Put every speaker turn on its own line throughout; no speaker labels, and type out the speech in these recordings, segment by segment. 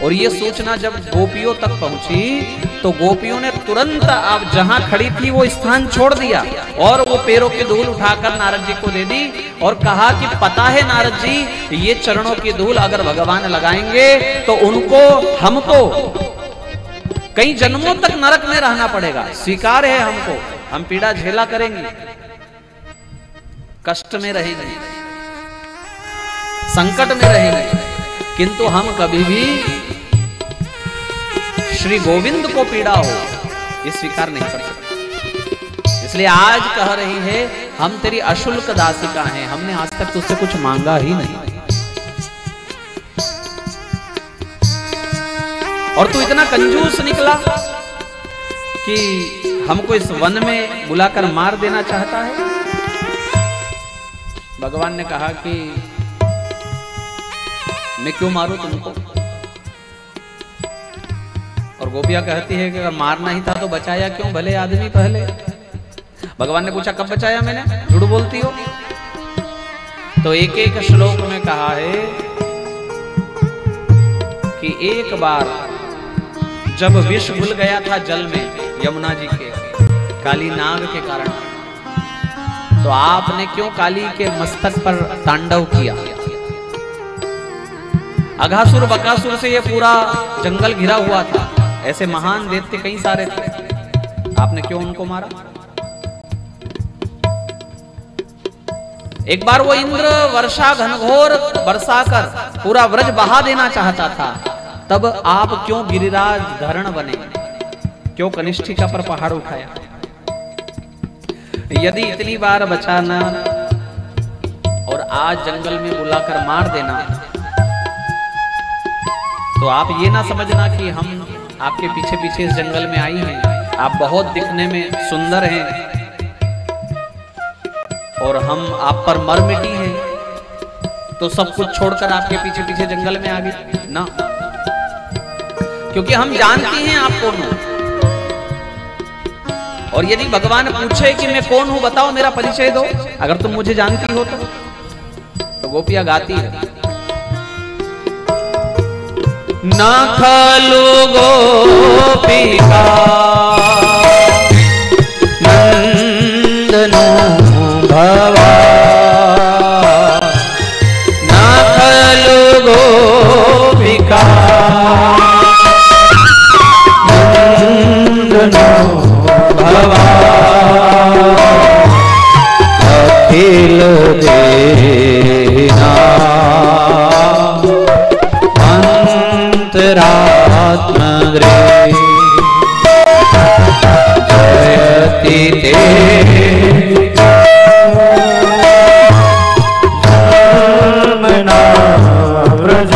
और ये सूचना जब गोपियों तक पहुंची तो गोपियों ने तुरंत अब जहां खड़ी थी वो स्थान छोड़ दिया और वो पैरों की धूल उठाकर नारद जी को दे दी और कहा कि पता है नारद जी, ये चरणों की धूल अगर भगवान लगाएंगे तो उनको हमको कई जन्मों तक नरक में रहना पड़ेगा। स्वीकार है हमको, हम पीड़ा झेला करेंगे, कष्ट में रहेंगे, संकट में रहेंगे, किंतु हम कभी भी श्री गोविंद को पीड़ा हो ये स्वीकार नहीं कर सकते। इसलिए आज कह रही है हम तेरी अशुल्क दासिका हैं, हमने आज तक तुझसे कुछ मांगा ही नहीं और तू इतना कंजूस निकला कि हमको इस वन में बुलाकर मार देना चाहता है। भगवान ने कहा कि मैं क्यों मारूं तुमको? और गोपियां कहती है कि अगर मारना ही था तो बचाया क्यों भले आदमी पहले? भगवान ने पूछा कब बचाया मैंने, झूठ बोलती हो? तो एक एक श्लोक में कहा है कि एक बार जब विष घुल गया था जल में यमुना जी के काली नाग के कारण, तो आपने क्यों काली के मस्तक पर तांडव किया? अघासुर बकासुर से ये पूरा जंगल घिरा हुआ था, ऐसे महान दैत्य कई सारे थे, आपने क्यों उनको मारा? एक बार वो इंद्र वर्षा घनघोर बरसा कर पूरा व्रज बहा देना चाहता था, तब आप क्यों गिरिराज धरण बने, क्यों कनिष्ठिका पर पहाड़ उठाया? यदि इतनी बार बचाना और आज जंगल में बुलाकर मार देना, तो आप ये ना समझना कि हम आपके पीछे पीछे इस जंगल में आई हैं, आप बहुत दिखने में सुंदर हैं और हम आप पर मर मिटी हैं तो सब कुछ छोड़कर आपके पीछे पीछे जंगल में आ गए ना, क्योंकि हम जानती हैं आप कौन हो। और यदि भगवान पूछे कि मैं कौन हूं बताओ, मेरा परिचय दो, अगर तुम मुझे जानती हो तो गोपियां गाती है न खलु गोपिका नंदनो भवा, न खलु गोपिका नंदनो भवा, अखिल देना अंतरात्मग्रे जयति ते धर्मना व्रज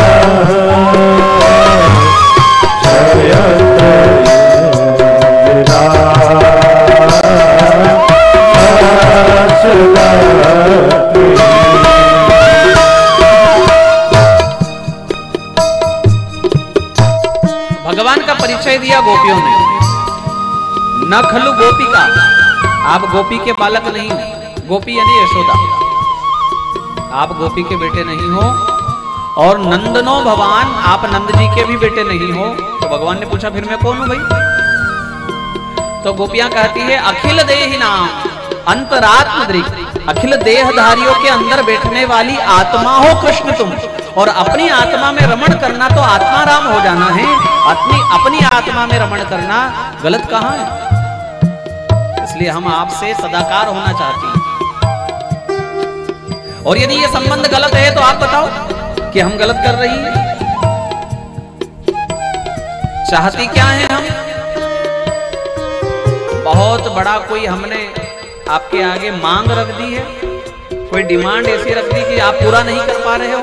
भगवान का परिचय दिया गोपियों ने। न खलु गोपिका, आप गोपी के बालक नहीं हो, गोपी यानी यशोदा, आप गोपी के बेटे नहीं हो, और नंदनो भवान, आप नंद जी के भी बेटे नहीं हो। तो भगवान ने पूछा फिर मैं कौन हूं भाई? तो गोपियां कहती है अखिल देहि नाम अंतरात्म दृक्, अखिल देहधारियों के अंदर बैठने वाली आत्मा हो कृष्ण तुम, और अपनी आत्मा में रमण करना तो आत्मा राम हो जाना है, अपनी आत्मा में रमण करना गलत कहां है? इसलिए हम आपसे सदाकार होना चाहती हैं। और यदि ये संबंध गलत है तो आप बताओ कि हम गलत कर रही हैं। चाहती क्या है हम? बहुत बड़ा कोई हमने आपके आगे मांग रख दी है, कोई डिमांड ऐसी रख दी कि आप पूरा नहीं कर पा रहे हो?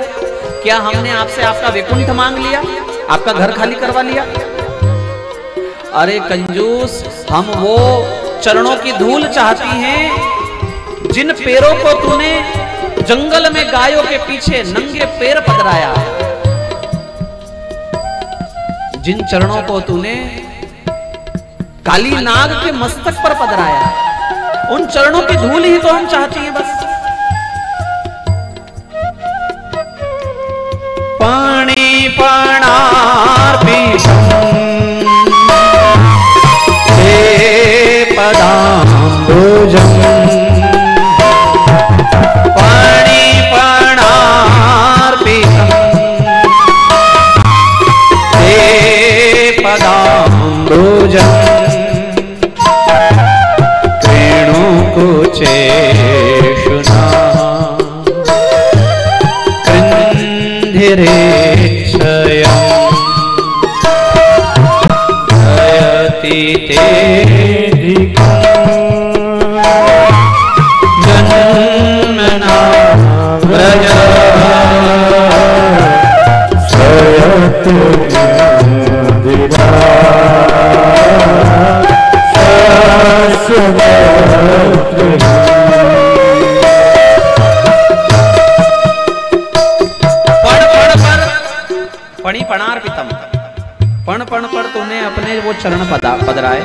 क्या हमने आपसे आपका वैकुंठ मांग लिया, आपका घर खाली करवा लिया? अरे कंजूस, हम वो चरणों की धूल चाहती हैं जिन पैरों को तूने जंगल में गायों के पीछे नंगे पैर पकड़ाया, जिन चरणों को तूने काली नाग के मस्तक पर पधराया, उन चरणों की धूल ही तो हम चाहती हैं बस। पाणी प्रणार्पयामि अम्बोजम् पणिपणार्पितम् ते पदाम्बोजम् कृणुकुचेषुना कृन्धिरेक्षयम् जयति ते जन्मना व्रज सयति पणिपणार्पितम पण पर तूने अपने वो चरण पधराए।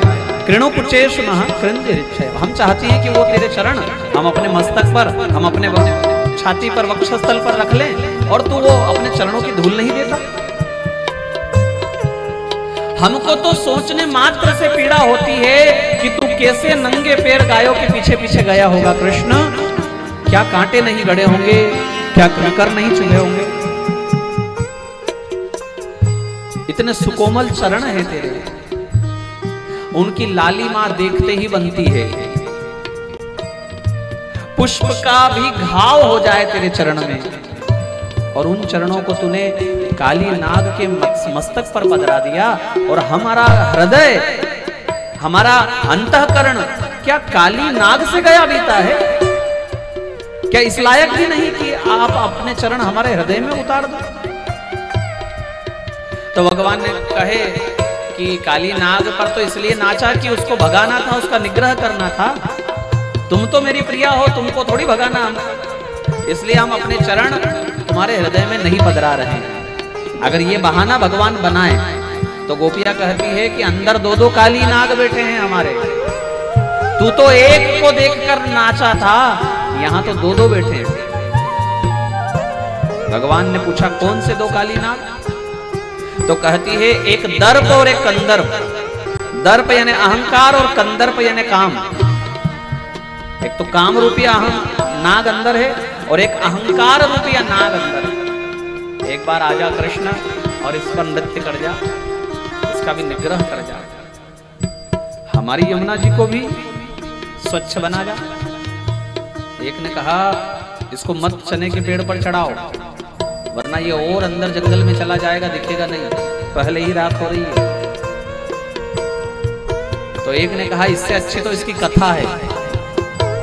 कृणु कुचेषु नः कृन्धिरिक्षय। हम चाहते हैं कि वो तेरे चरण हम अपने मस्तक पर, हम अपने छाती पर, वक्षस्थल पर रख लें, और तू वो अपने चरणों की धूल नहीं देता। हमको तो सोचने मात्र से पीड़ा होती है कि तू कैसे नंगे पैर गायों के पीछे पीछे गया होगा कृष्ण। क्या कांटे नहीं गड़े होंगे, क्या कंकर नहीं चुभे होंगे। इतने सुकोमल चरण है तेरे, उनकी लालिमा देखते ही बनती है। पुष्प का भी घाव हो जाए तेरे चरण में, और उन चरणों को तूने काली नाग के मस्तक पर पधरा दिया। और हमारा हृदय, हमारा अंतःकरण क्या काली नाग से गया बीता है? क्या इस लायक भी नहीं कि आप अपने चरण हमारे हृदय में उतार दो? तो भगवान ने कहे कि काली नाग पर तो इसलिए नाचा कि उसको भगाना था, उसका निग्रह करना था। तुम तो मेरी प्रिया हो, तुमको थोड़ी भगाना हम, इसलिए हम अपने चरण तुम्हारे हृदय में नहीं पधरा रहे हैं। अगर ये बहाना भगवान बनाए तो गोपिया कहती है कि अंदर दो दो काली नाग बैठे हैं हमारे। तू तो एक को देखकर नाचा था, यहां तो दो दो बैठे हैं। भगवान ने पूछा कौन से दो काली नाग? तो कहती है एक दर्प और एक कंदर्प। दर्प यानी अहंकार और कंदर्प यानी काम। एक तो काम रूपी नाग अंदर है और एक अहंकार रूपी नाग अंदर है। एक बार आजा कृष्ण और इस पर नृत्य कर जा, इसका भी निग्रह कर जा। हमारी यमुना जी को भी स्वच्छ बना जा। एक ने कहा इसको मत चने के पेड़ पर चढ़ाओ, वरना ये और अंदर जंगल में चला जाएगा, दिखेगा नहीं, पहले ही रात हो रही है। तो एक ने कहा इससे अच्छी तो इसकी कथा है,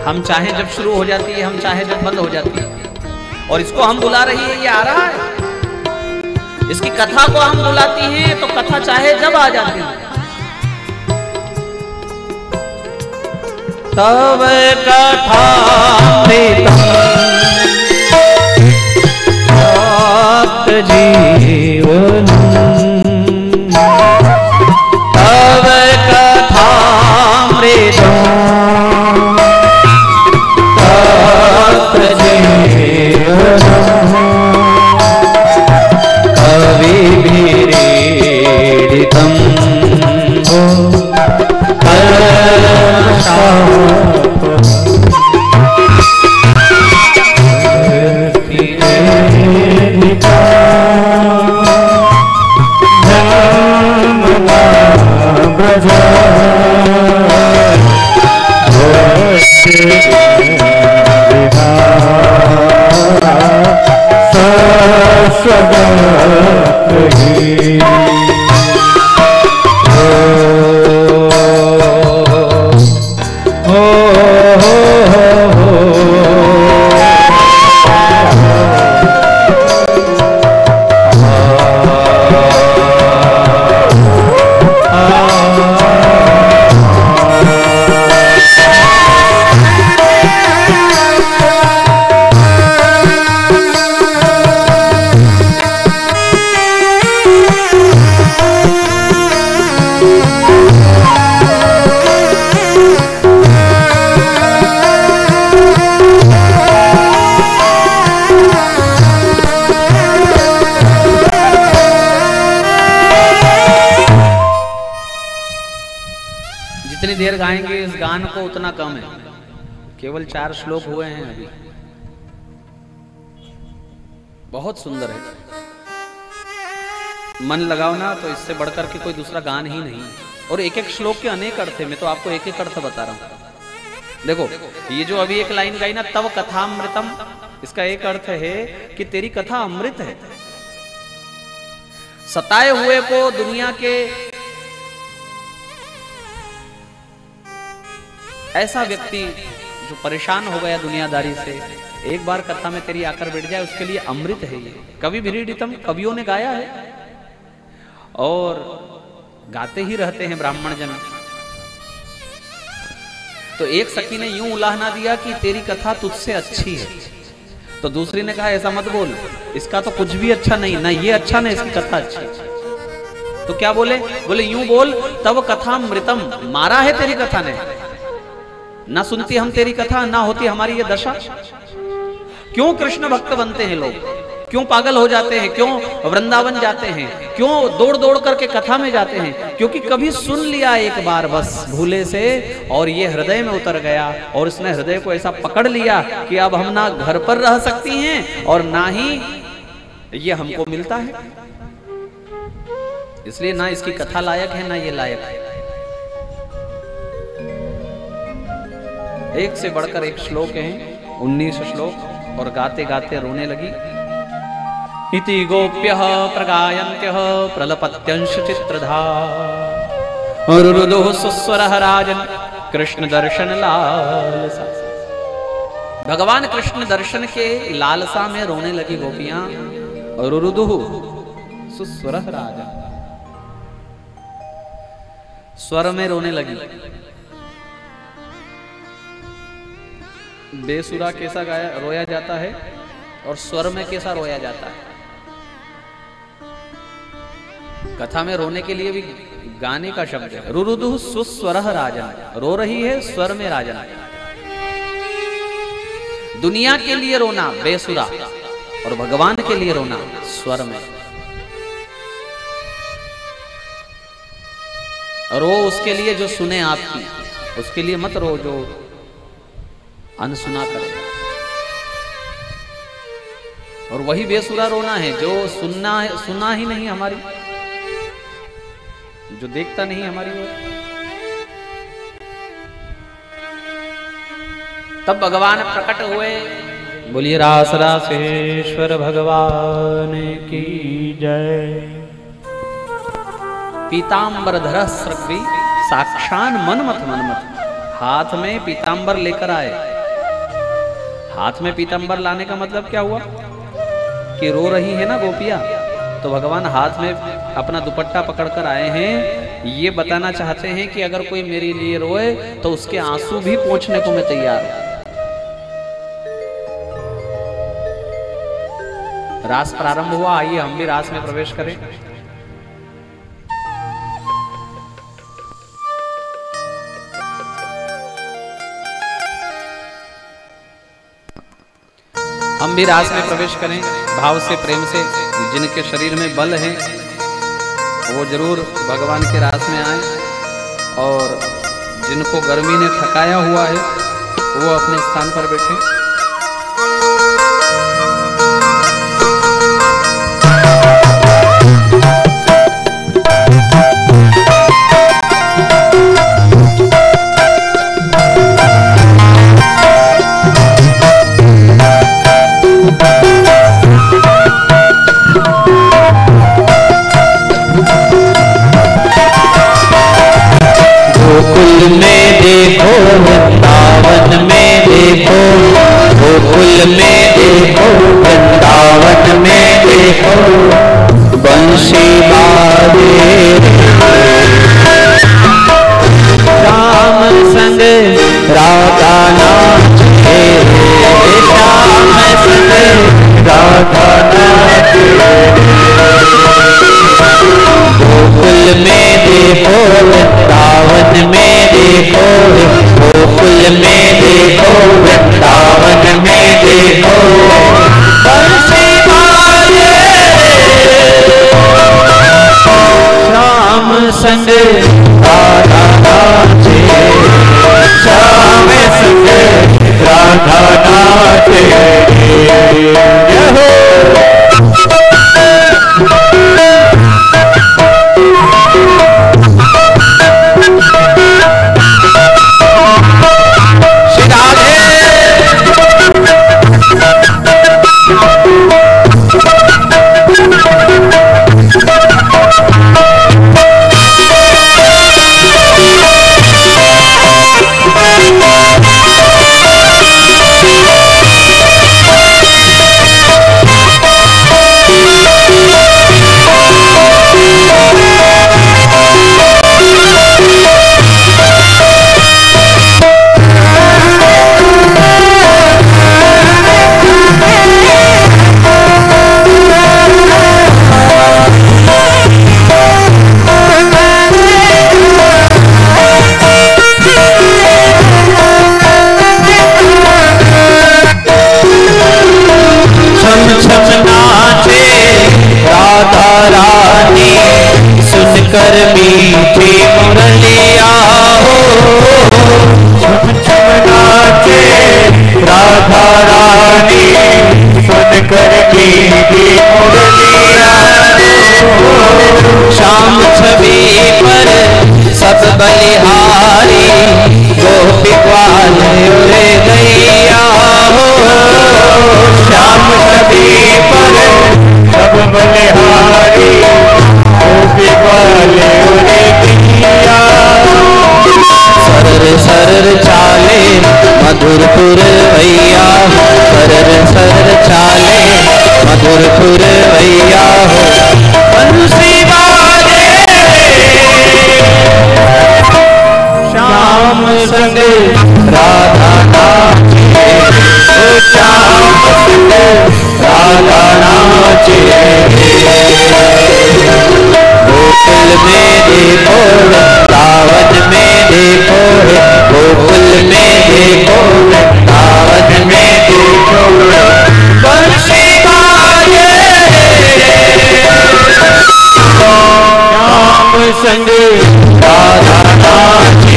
हम चाहे जब शुरू हो जाती है, हम चाहे जब बंद हो जाती है, और इसको हम बुला रही है, ये आ रहा है। इसकी कथा को हम बुलाती हैं तो कथा चाहे जब आ जाती है। तब कथा जीवन तब कथामृतम् तत्र जीवनम् कविभिरीडितम् देर गाएंगे इस गान को उतना कम है। केवल 4 श्लोक हुए हैं अभी, बहुत सुंदर है। मन लगाओ ना तो इससे बढ़कर के कोई दूसरा गान ही नहीं। और एक एक श्लोक के अनेक अर्थ है, मैं तो आपको एक एक अर्थ बता रहा हूं। देखो ये जो अभी एक लाइन गाई ना, तव कथामृतम, इसका एक अर्थ है कि तेरी कथा अमृत है। सताए हुए को, दुनिया के ऐसा व्यक्ति जो परेशान हो गया दुनियादारी से, एक बार कथा में तेरी आकर बैठ जाए, उसके लिए अमृत है ये। कवि विरीडितम, कवियों ने गाया है और गाते ही रहते हैं ब्राह्मण जन। तो एक सखी ने यूं उलाहना दिया कि तेरी कथा तुझसे अच्छी है, तो दूसरी ने कहा ऐसा मत बोल, इसका तो कुछ भी अच्छा नहीं, ना ये अच्छा ना इसकी कथा अच्छी। तो क्या बोले? बोले यूं बोल, तव कथा मृतम, मारा है तेरी कथा ने, ना सुनती हम तेरी कथा, ना होती हमारी ये दशा। क्यों कृष्ण भक्त बनते हैं लोग, क्यों पागल हो जाते हैं, क्यों वृंदावन जाते हैं, क्यों दौड़ दौड़ करके कथा में जाते हैं? क्योंकि कभी सुन लिया एक बार बस भूले से, और ये हृदय में उतर गया, और इसने हृदय को ऐसा पकड़ लिया कि अब हम ना घर पर रह सकती हैं और ना ही ये हमको मिलता है। इसलिए ना इसकी कथा लायक है, ना ये लायक है। एक से बढ़कर एक श्लोक है, 19 श्लोक, और गाते गाते रोने लगी। इति गोप्यः प्रगायन्त्यः प्रलपत्यंश चित्रधार रुरुदुः सुस्वरः राजन् कृष्ण दर्शन लालसा। भगवान कृष्ण दर्शन के लालसा में रोने लगी गोपियां, और रुरुदुः सुस्वरः राजन्, स्वर में रोने लगी। बेसुरा कैसा गाया रोया जाता है, और स्वर में कैसा रोया जाता है। कथा में रोने के लिए भी गाने का शब्द है। रुरुदुः सुस्वरः राजन्, रो रही है स्वर में राजन। दुनिया के लिए रोना बेसुरा, और भगवान के लिए रोना स्वर में। रो उसके लिए जो सुने आपकी, उसके लिए मत रो जो अनसुना करे। और वही बेसुरा रोना है जो सुना ही नहीं हमारी, जो देखता नहीं हमारी ओर। तब भगवान प्रकट हुए। बोलिए रास रासेश्वर भगवान की जय। पीतांबरधर सृग्वी साक्षान मनमथ मनमथ, हाथ में पीतांबर लेकर आए। हाथ में पीतांबर लाने का मतलब क्या हुआ कि रो रही है ना गोपियां, तो भगवान हाथ में अपना दुपट्टा पकड़कर आए हैं। ये बताना चाहते हैं कि अगर कोई मेरे लिए रोए तो उसके आंसू भी पोंछने को मैं तैयार हूं। रास प्रारंभ हुआ, आइए हम भी रास में प्रवेश करें। हम भी रास में प्रवेश करें भाव से, प्रेम से। जिनके शरीर में बल है वो जरूर भगवान के रास में आए, और जिनको गर्मी ने थकाया हुआ है वो अपने स्थान पर बैठे।
गोकुल में देखो, वृंदावन में देखो, गोकुल में देखो, वृंदावन में देखो, बंसी बाजे राम संग राधा नाचे, श्याम संग राधा नाचे। गोकुल में देखो, वृंदावन में देखो, गोकुल में देखो, वृंदावन में देखो, बंसी बाजे श्याम संग राधा नाचे, श्याम संग कर मीठी मुरलिया हो, झुम झुम नाचे राधा रानी सुनकर मीठी मुरलिया हो। श्याम छवि पर सब बलिहारी गोपी ग्वाल उड़े गैया हो, श्याम छवि पर सब बलिहारी गोपी ग्वाल उड़े गैया। सरर सरर चाले मधुरपुर भैया, सरर सरर चाले मधुरपुर भैया हो। बंसी बाजे श्याम संग राधा नाचे, ओ श्याम संग राधा नाचे। गोकुल में देखो वृंदावन में देखो, गोकुल में देखो वृंदावन में देखो, बंसी बाजे श्याम संग राधा नाचे,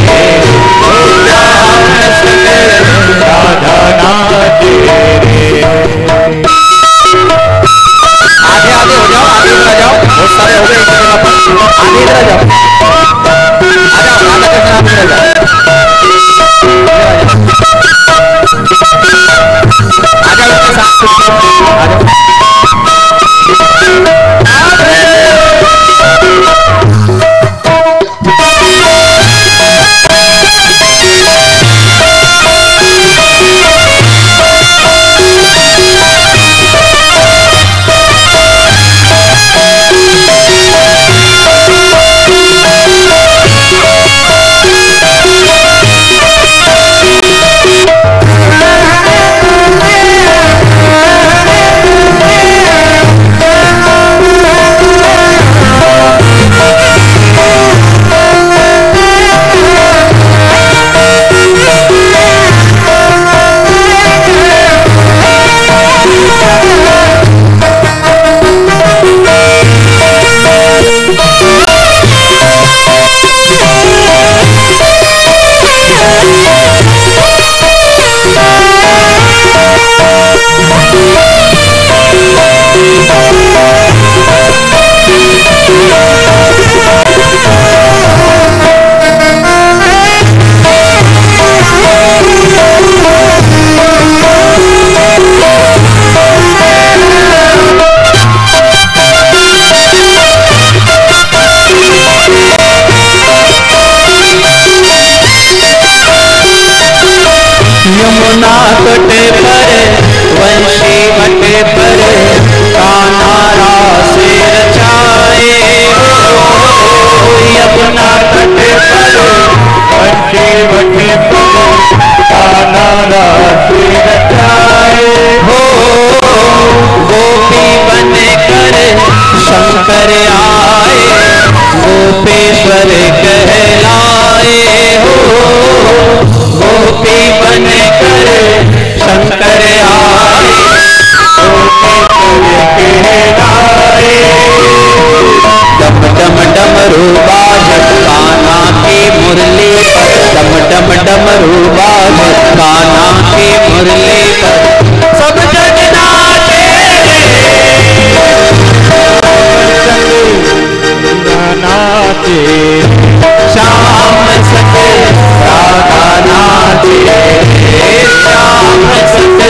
श्याम संग राधा नाचे। आगे आगे हो जाओ, आगे इधर आ जाओ, बहुत सारे हो गए एक जगह पर, आगे इधर आ जाओ, आ जाओ राधा कृष्ण आप इधर आ जाओ, आ जाओ इसके साथ आ जाओ। यमुना तटे पर वंशी वटे पर कान्हा रास रचाए हो, यमुना तटे पर वंशी वटे पर कान्हा रास रचाए हो। गोपी बन कर शंकर आए, गोपेश्वर कहलाए हो, गोपी बन कर शंकर आए, कहलाए। डम डम डमरू बाजत कान्हा की मुरली पर, डम डम डमरू बाजत कान्हा की मुरली पर, सब जग नाचे नाचे, श्याम संग राधा नाचे, श्याम संग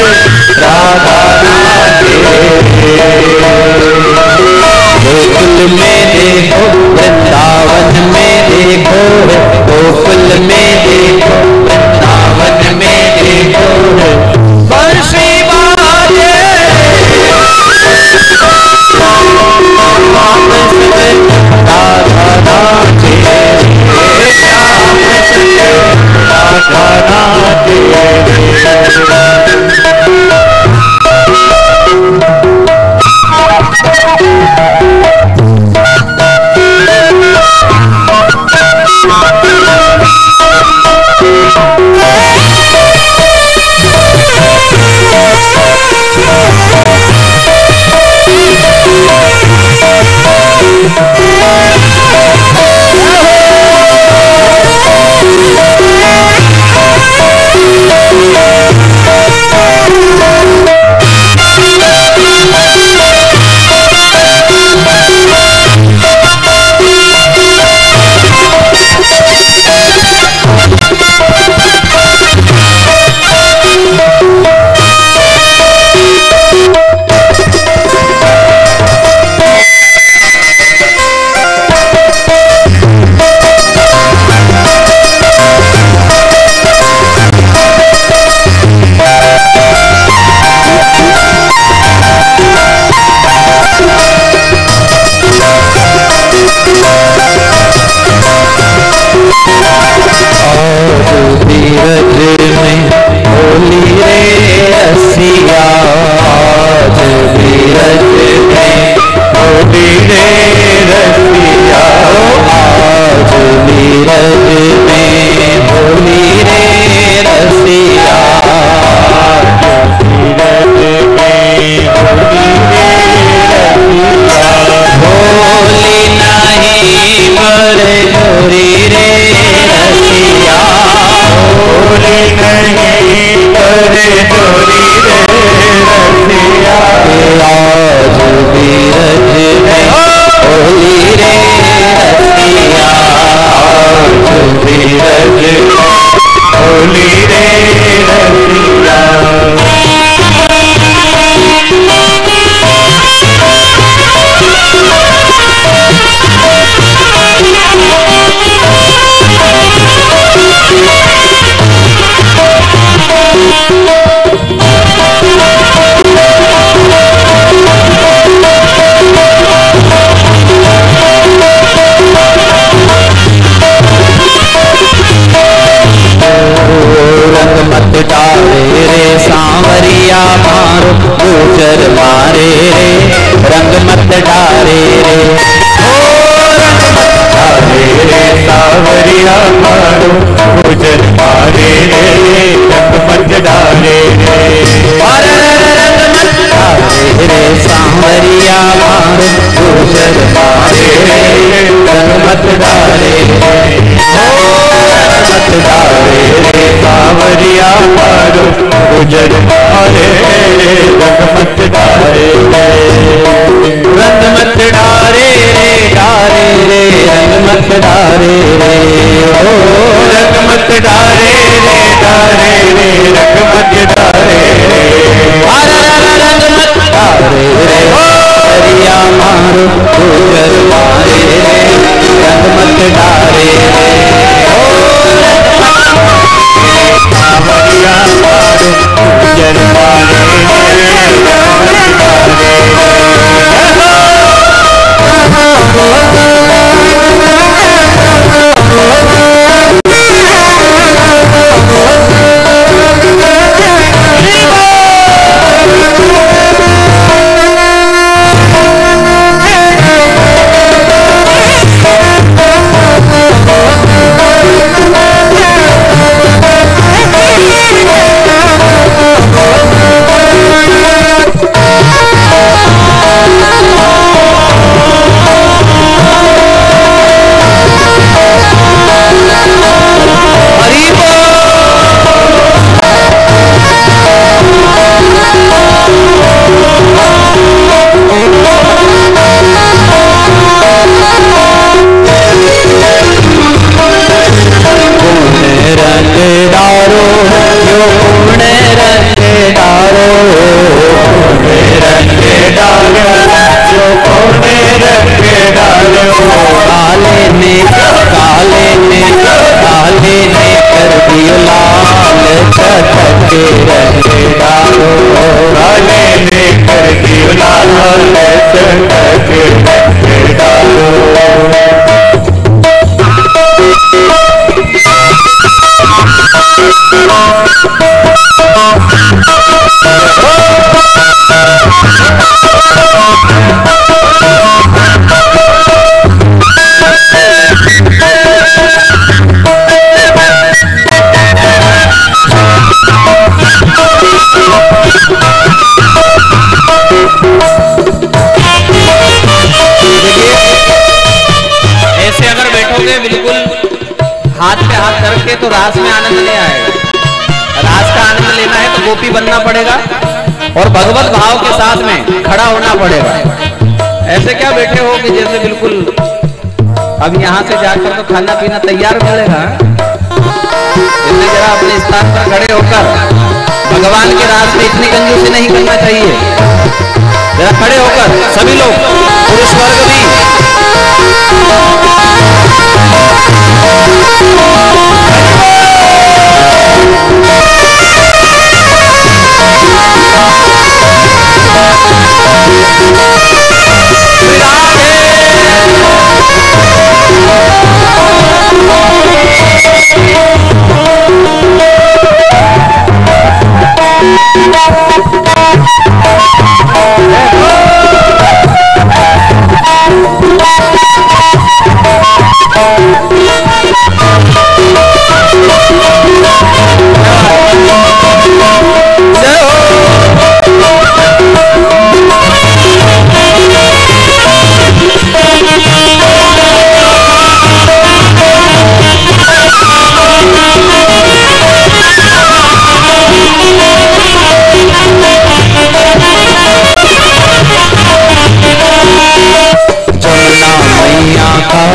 बीरज में होली रे रसिया, आज बीरज में होली रे रसिया, आज बीरज में होली रे रसिया, बीरज में होली रे रसिया, होली नहीं मरे जोरी रे रसिया, होली नहीं मरे जोरी रे रसिया, आज बीरज में होली रे रसिया, आज बीरज होली रे रसिया। रंग मत डाले रे सांवरिया मारो गुजर मारे रे, रंग मत डाले रे, ओ रंग मत डाले रे सांवरिया मारो गुजर मारे रे, रंग मत डाले रे, और रंग मत डाले रे सांवरिया मारो गुजर मारे रे, रंग मत डाले रे, मत डाले रे सांवरिया मारो गुजर मारे रे, रंग मत डाले रे, रंग मत डाले रे, डाले रे रंग मत डाले रे, ओ रंग मत डाले रे, डाले रे रंग मत डाले रे, रंग मत डाले रे सांवरिया मारो गुजर मारे रे, रंग मत डाले रे, सांवरिया मारो गुजर मारे रे,
हाथ पे हाथ करके तो रास में आनंद नहीं आएगा। रास का आनंद लेना है तो गोपी बनना पड़ेगा और भगवत भाव के साथ में खड़ा होना पड़ेगा। ऐसे क्या बैठे हो कि जैसे बिल्कुल अब यहाँ से जाकर तो खाना पीना तैयार मिलेगा। इसलिए जरा अपने स्थान पर खड़े होकर भगवान के रास में इतनी कंजूसी नहीं करना चाहिए। जरा खड़े होकर सभी लोग, पुरुष वर्ग भी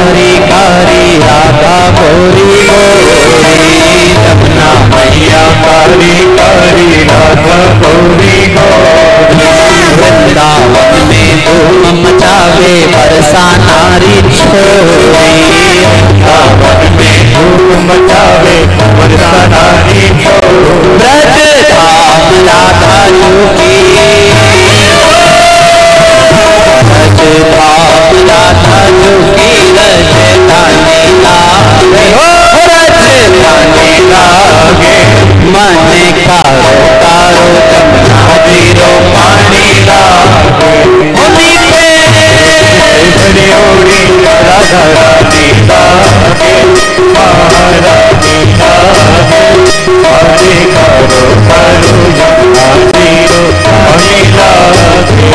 कारी कारी राधा गोरी गोरी, जमुना मैया कारी कारी राधा गोरी गोरी। वृंदावन में धूम मचावे बरसा नारी छोरी, वृंदावन में धूम मचावे बरसा नारी छोरी। ब्रज धाम राधा जोगी, ब्रज धाम राधा जोगी, रजधानी लागे रजधानी लागे। मन कारो कारो जमुना जीरो पानी लागे। ओरी राधा रानी लागे, महारानी लागे। पानी कारो कारो जमुना जीरो पानी लागे।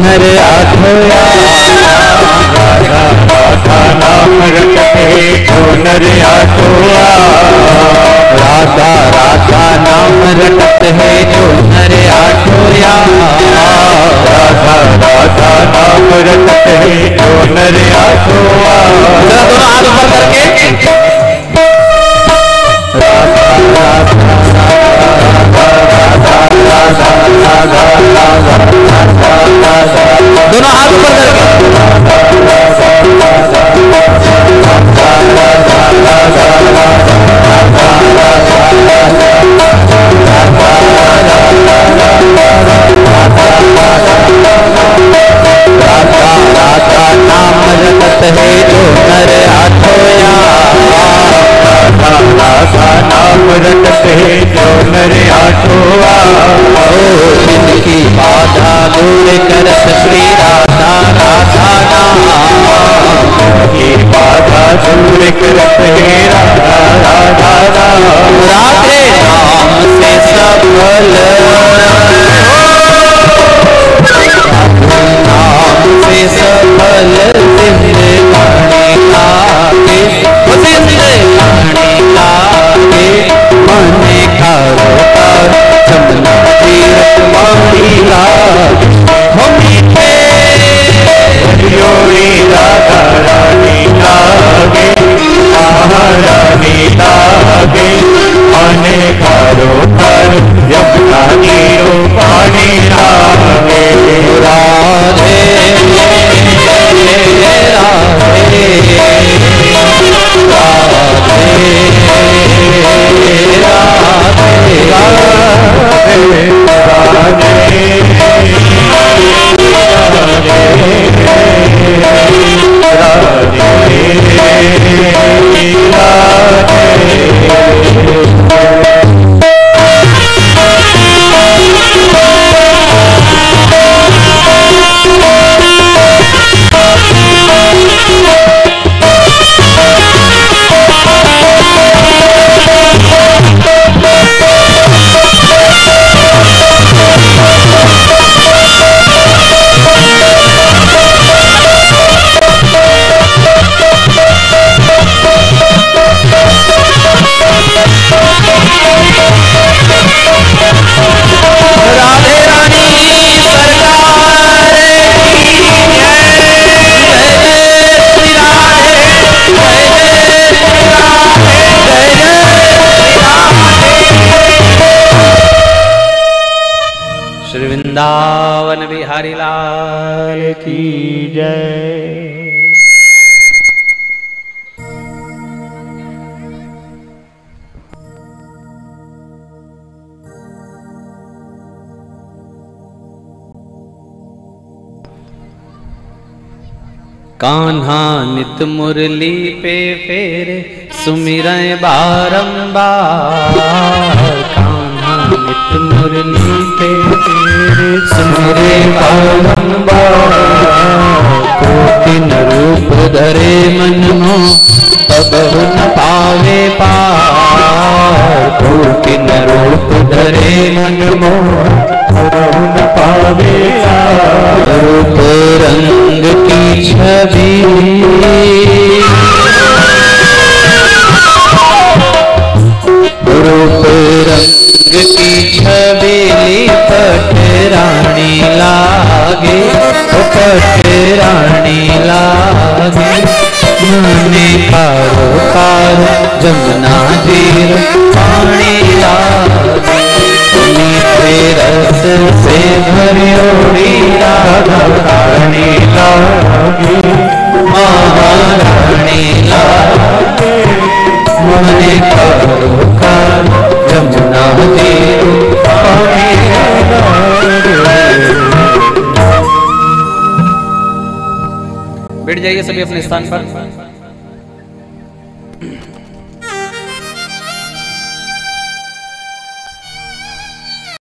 नर आठोया राधा नाम रटते जो नर आठोया, राधा राधा नाम रटत है जो नर आठोया, राधा राधा नाम रटत है जो नर आठोया। दोनों हाथ ऊपर करके राधा राधा दोनों हाथ ऊपर करके राधा राधा नाम रटत है जो नर आठोया, राधा राधा नाम रटत है जो नर आठोया। जिनकी बाधा दूर करत श्री राधा राधा नाम, जिनकी बाधा दूर करत है राधा राधा नाम। राधे नाम से सफल, नाम से सफल जिंदगानी लागे, जिंदगानी लागे। मन कारो कार जमुना तीरथ माही लागे। हरियोरी राधा रानी लागे, महारानी लागे। मन कारो कार जमुना तीरो पानी लागे। राधे राधे राधे वृंदावन बिहारी लाल की जय। कान्हा नित मुरली पे फेरे सुमिरय बारंबार, कान्हा नित मुरली पे फेरे सुमिरे बारंबार। कोटिन रूप धरे मन मोह तब न पावे पार, किन रूप धरे मन मोहन पावे रूप रंग की छवि रूप रंग की छवि पट रानी लागे पट रानी लागे मने पारो पार जमुना जीर पानी लागे मीठे रस से भरियोड़ी राधा रानी लागे महारानी लागे मने पारो पार जमुना जीर पानी लागे।
बैठ जाइए सभी अपने स्थान पर।